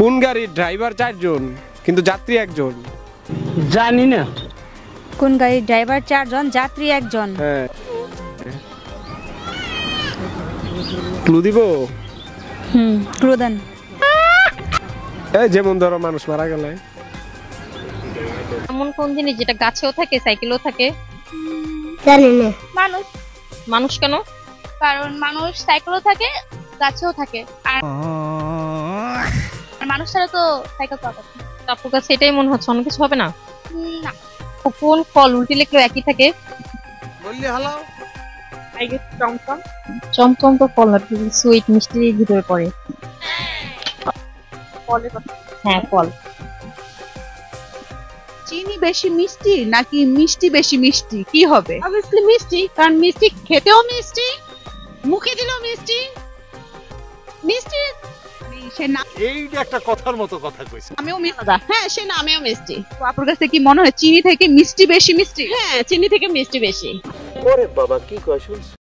কোন গাড়ির ড্রাইভার 4 জন কিন্তু যাত্রী 1 জন? জানি না। কোন গাড়ির ড্রাইভার 4 জন যাত্রী 1 জন? হ্যাঁ, ক্লু দিব? ক্লু দেন। এই যেমন ধরো মানুষ মারা গেলে। এমন কোন জিনিস যেটা গাছেও থাকে সাইকেলেও থাকে? জানি না। মানুষ। মানুষ কেন? কারণ মানুষ সাইকেলও থাকে গাছেও থাকে আর মানুষ ছাড়া তো সাইকেল পাওয়া যায় না। আপনার কাছে এটাই মনে হচ্ছে, অন্য কিছু হবে না? না। কোন ফল উল্টে লিখলেও একই থাকে? বললি হালাও। আই গেস টমটম। চমচম তো ফল না, সুইট মিষ্টির ভিতরে পড়ে। ফলের কথা। হ্যাঁ, ফল। চিনি বেশি মিষ্টি নাকি মিষ্টি বেশি মিষ্টি, কি হবে? অবভিয়াসলি মিষ্টি, কারণ মিষ্টি খেতেও মিষ্টি, মুখে দিলেও মিষ্টি। মিষ্টি সে না, এইটা একটা কথার মতো কথা কইছে। আমিও মিষ্টি। হ্যাঁ, সে নামেও মিষ্টি। তো আপনার কাছে কি মনে হয় চিনি থেকে মিষ্টি বেশি মিষ্টি? হ্যাঁ, চিনি থেকে মিষ্টি বেশি। ওরে বাবা কি কয় শুনছ?